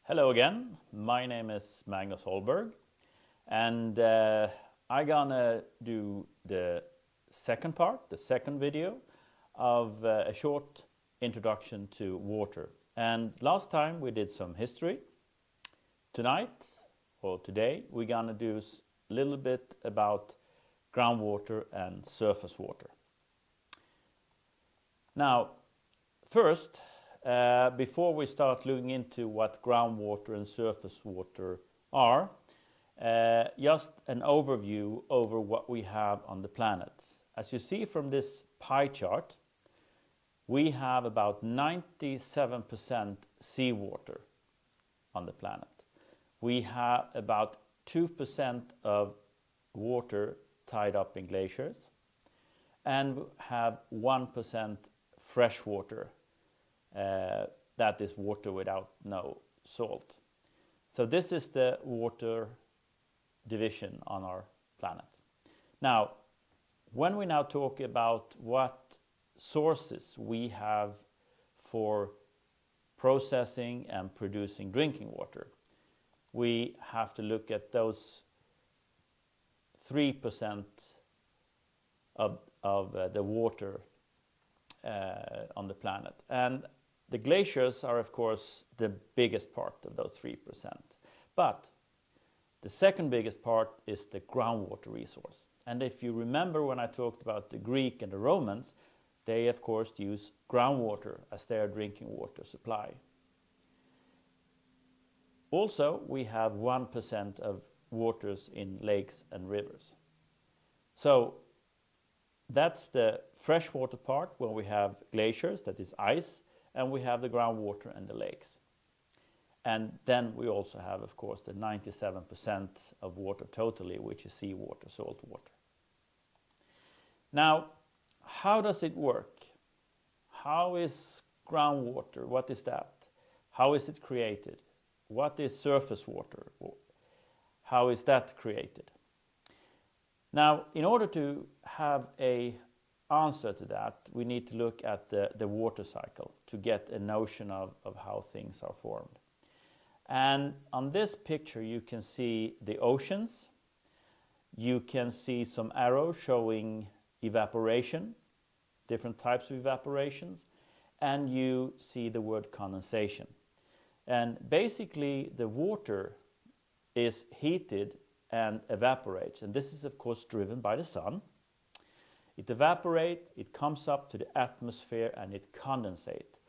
Hello again, my name is Magnus Holberg, and I'm gonna do the second part, the second video of a short introduction to water. And last time we did some history. Tonight, or today, we're gonna do a little bit about groundwater and surface water. Now, first, before we start looking into what groundwater and surface water are, just an overview over what we have on the planet. As you see from this pie chart, we have about 97% seawater on the planet. We have about 2% of water tied up in glaciers and have 1% fresh water. That is water without no salt. So this is the water division on our planet. Now, when we now talk about what sources we have for processing and producing drinking water, we have to look at those 3% of the water on the planet. And the glaciers are, of course, the biggest part of those 3%. But the second biggest part is the groundwater resource. And if you remember when I talked about the Greek and the Romans, they, of course, use groundwater as their drinking water supply. Also, we have 1% of waters in lakes and rivers. So that's the freshwater part where we have glaciers, that is ice, and we have the groundwater and the lakes. And then we also have, of course, the 97% of water totally, which is seawater, salt water. Now, how does it work? How is groundwater? What is that? How is it created? What is surface water? How is that created? Now, in order to have an answer to that, we need to look at the water cycle to get a notion of how things are formed. And on this picture, you can see the oceans. You can see some arrows showing evaporation, different types of evaporations, and you see the word condensation. And basically, the water is heated and evaporates. And this is, of course, driven by the sun. It evaporates, it comes up to the atmosphere, and it condensates.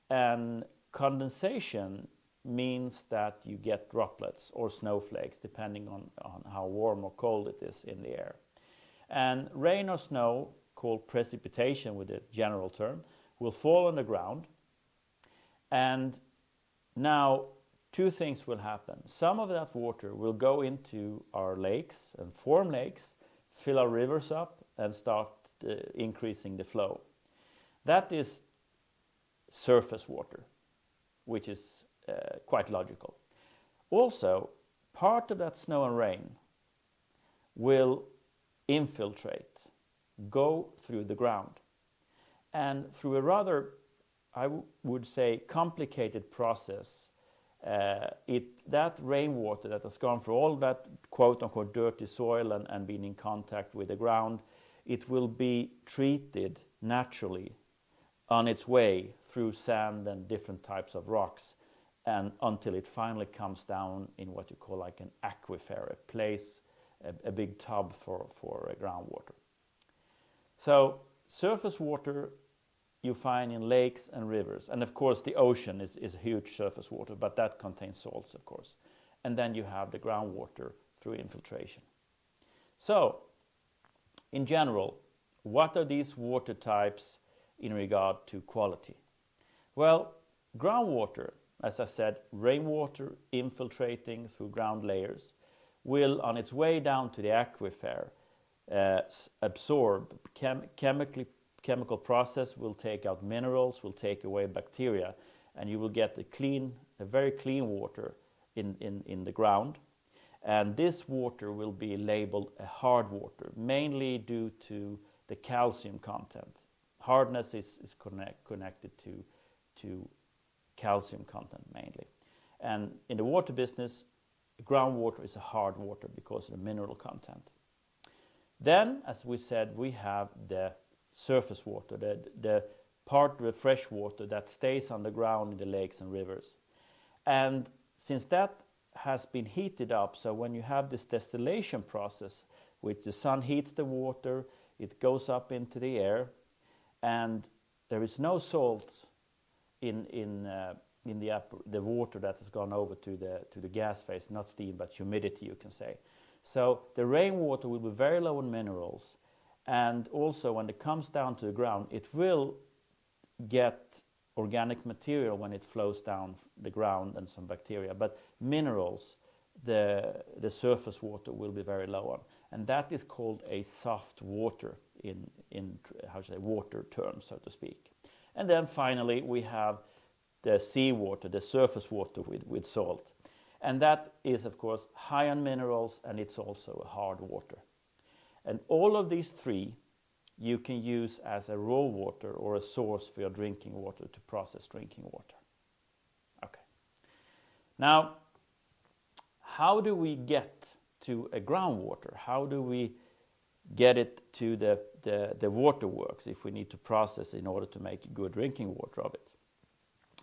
And condensation means that you get droplets or snowflakes, depending on how warm or cold it is in the air. And rain or snow, called precipitation with a general term, will fall on the ground. And now, two things will happen. Some of that water will go into our lakes and form lakes, fill our rivers up, and start increasing the flow. That is surface water, which is quite logical. Also, part of that snow and rain will infiltrate, go through the ground, and through a rather, I would say, complicated process, that rainwater that has gone through all that quote-unquote dirty soil and been in contact with the ground, it will be treated naturally on its way through sand and different types of rocks, and until it finally comes down in what you call like an aquifer, a place, a big tub for groundwater. So surface water you find in lakes and rivers. And of course the ocean is huge surface water, but that contains salts, of course. And then you have the groundwater through infiltration. So, in general, what are these water types in regard to quality? Well, groundwater, as I said, rainwater infiltrating through ground layers, will on its way down to the aquifer absorb chemical process, will take out minerals, will take away bacteria, and you will get a very clean water in the ground. And this water will be labeled a hard water, mainly due to the calcium content. Hardness is connected to calcium content mainly. And in the water business, groundwater is a hard water because of the mineral content. Then, as we said, we have the surface water, the part of the fresh water that stays underground in the lakes and rivers. And since that has been heated up, so when you have this distillation process, which the sun heats the water, it goes up into the air, and there is no salt in the water that has gone over to the gas phase, not steam, but humidity, you can say. So the rainwater will be very low in minerals, and also when it comes down to the ground, it will get organic material when it flows down the ground and some bacteria, but minerals, the surface water will be very low on, and that is called a soft water in how should I say, water terms, so to speak. And then finally we have the seawater, the surface water with salt. And that is, of course, high on minerals, and it's also a hard water. And all of these three you can use as a raw water or a source for your drinking water to process drinking water. Okay. Now, how do we get to a groundwater? How do we get it to the waterworks if we need to process in order to make good drinking water of it?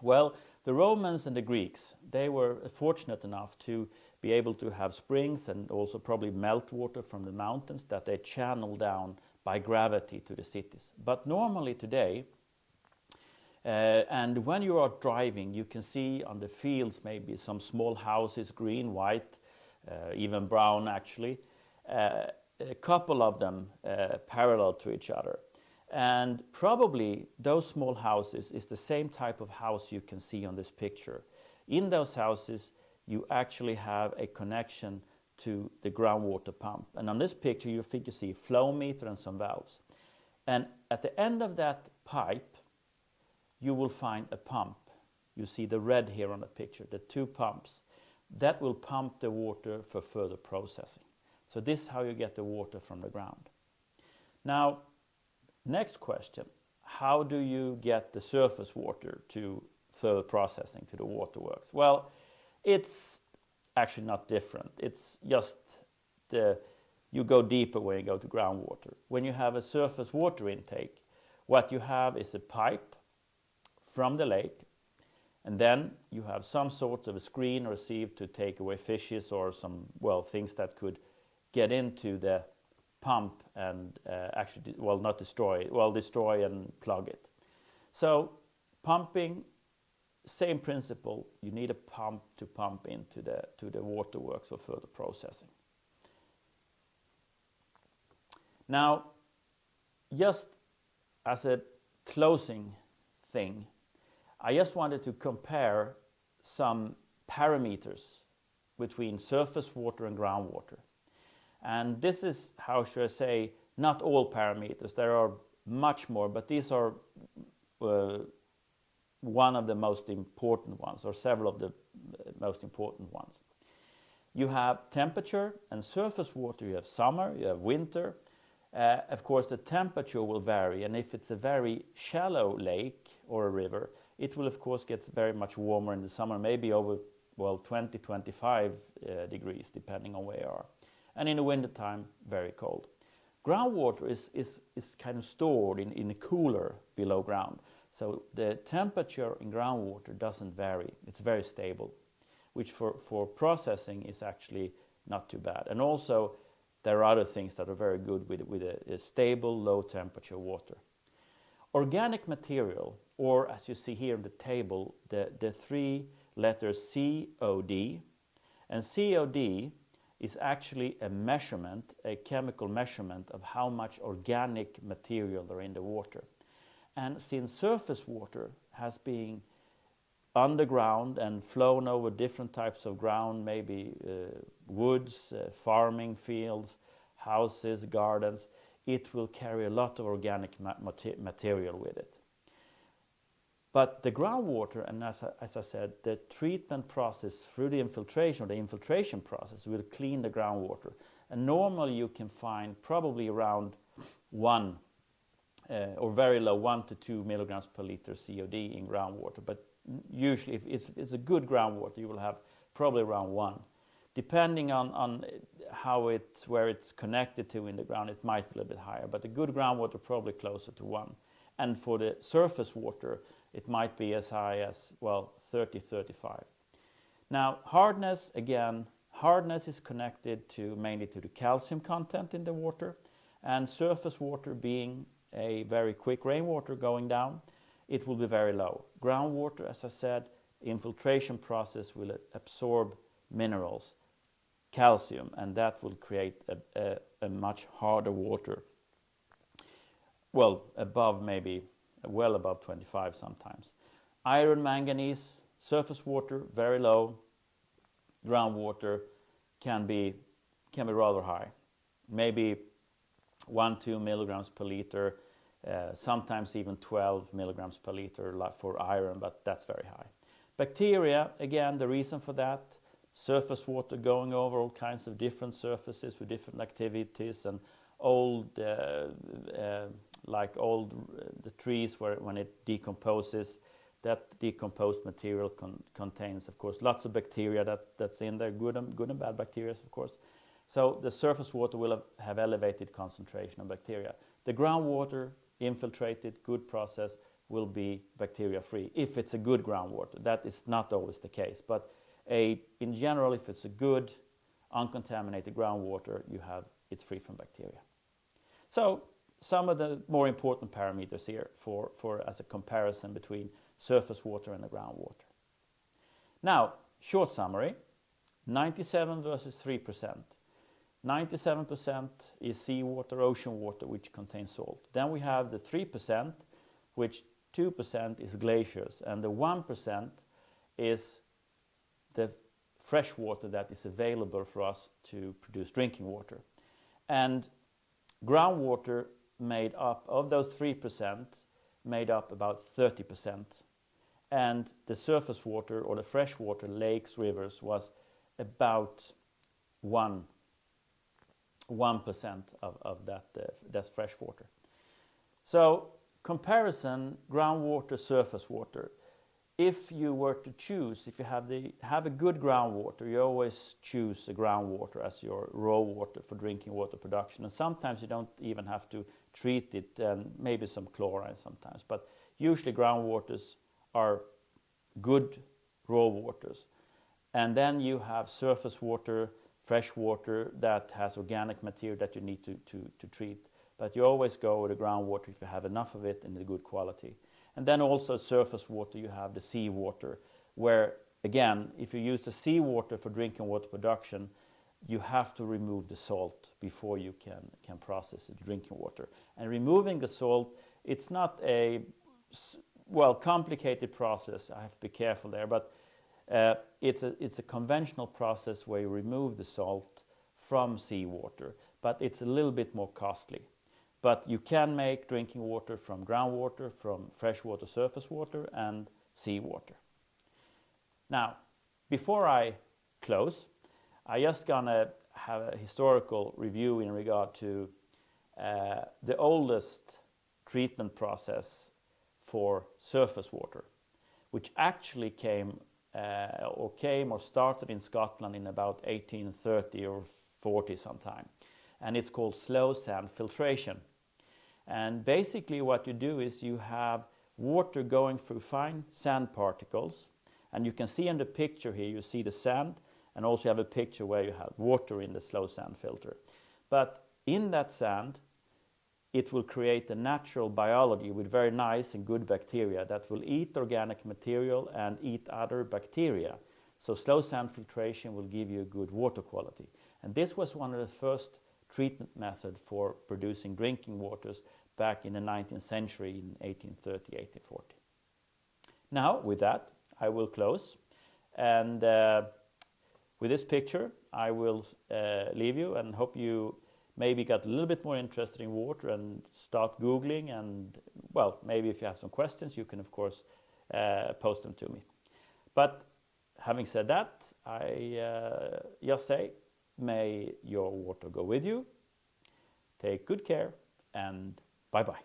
Well, the Romans and the Greeks, they were fortunate enough to be able to have springs and also probably meltwater from the mountains that they channel down by gravity to the cities. But normally today, and when you are driving, you can see on the fields maybe some small houses, green, white, even brown actually, a couple of them parallel to each other. And probably those small houses is the same type of house you can see on this picture. In those houses, you actually have a connection to the groundwater pump. And on this picture, you think you see a flow meter and some valves. And at the end of that pipe, you will find a pump. You see the red here on the picture, the two pumps. That will pump the water for further processing. So this is how you get the water from the ground. Now, next question, how do you get the surface water to further processing to the waterworks? Well, it's actually not different. It's just you go deeper when you go to groundwater. When you have a surface water intake, what you have is a pipe from the lake, and then you have some sort of a screen or a sieve to take away fishes or some, well, things that could get into the pump and actually, well, not destroy, well, destroy and plug it. So pumping, same principle, you need a pump to pump into the waterworks for further processing. Now, just as a closing thing, I just wanted to compare some parameters between surface water and groundwater. And this is, how should I say, not all parameters. There are much more, but these are one of the most important ones, or several of the most important ones. You have temperature and surface water. You have summer, you have winter. Of course, the temperature will vary, and if it's a very shallow lake or a river, it will of course get very much warmer in the summer, maybe over, well, 20, 25 degrees, depending on where you are. And in the wintertime, very cold. Groundwater is kind of stored in a cooler below ground. So the temperature in groundwater doesn't vary. It's very stable, which for processing is actually not too bad. And also, there are other things that are very good with a stable, low temperature water. Organic material, or as you see here in the table, the three letters COD, and COD is actually a measurement, a chemical measurement of how much organic material there is in the water. And since surface water has been underground and flown over different types of ground, maybe woods, farming fields, houses, gardens, it will carry a lot of organic material with it. But the groundwater, and as I said, the treatment process through the infiltration, or the infiltration process, will clean the groundwater. And normally you can find probably around 1 or very low, 1 to 2 milligrams per liter COD in groundwater. But usually, if it's a good groundwater, you will have probably around 1. Depending on where it's connected to in the ground, it might be a little bit higher, but the good groundwater probably closer to 1. And for the surface water, it might be as high as, well, 30, 35. Now, hardness, again, hardness is connected mainly to the calcium content in the water, and surface water being a very quick rainwater going down, it will be very low. Groundwater, as I said, infiltration process will absorb minerals, calcium, and that will create a much harder water. Well, well above 25 sometimes. Iron, manganese, surface water, very low. Groundwater can be rather high. Maybe 1-2 milligrams per liter, sometimes even 12 milligrams per liter for iron, but that's very high. Bacteria, again, the reason for that, surface water going over all kinds of different surfaces with different activities, and the trees when it decomposes, that decomposed material contains, of course, lots of bacteria that's in there, good and bad bacteria, of course. So the surface water will have elevated concentration of bacteria. The groundwater, infiltrated, good process, will be bacteria-free if it's a good groundwater. That is not always the case, but in general, if it's a good, uncontaminated groundwater, it's free from bacteria. So some of the more important parameters here as a comparison between surface water and the groundwater. Now, short summary, 97 versus 3%. 97% is seawater, ocean water, which contains salt. Then we have the 3%, which 2% is glaciers, and the 1% is the fresh water that is available for us to produce drinking water. And groundwater made up, of those 3%, made up about 30%. And the surface water, or the fresh water, lakes, rivers, was about 1% of that's fresh water. So comparison, groundwater, surface water. If you were to choose, if you have a good groundwater, you always choose a groundwater as your raw water for drinking water production. And sometimes you don't even have to treat it, and maybe some chlorine sometimes. But usually groundwaters are good raw waters. And then you have surface water, fresh water that has organic material that you need to treat. But you always go with the groundwater if you have enough of it in the good quality. And then also surface water, you have the seawater, where, again, if you use the seawater for drinking water production, you have to remove the salt before you can process the drinking water. And removing the salt, it's not a, complicated process. I have to be careful there, but it's a conventional process where you remove the salt from seawater, but it's a little bit more costly. But you can make drinking water from groundwater, from freshwater, surface water, and seawater. Now, before I close, I'm just gonna have a historical review in regard to the oldest treatment process for surface water, which actually came or started in Scotland in about 1830 or 40 sometime. And it's called slow sand filtration. And basically what you do is you have water going through fine sand particles, and you can see in the picture here, you see the sand, and also you have a picture where you have water in the slow sand filter. But in that sand, it will create a natural biology with very nice and good bacteria that will eat organic material and eat other bacteria. So slow sand filtration will give you a good water quality. And this was one of the first treatment methods for producing drinking waters back in the 19th century in 1830, 1840. Now, with that, I will close. And with this picture, I will leave you and hope you maybe got a little bit more interested in water and start Googling. And, maybe if you have some questions, you can, of course, post them to me. But having said that, I just say, may your water go with you. Take good care, and bye-bye.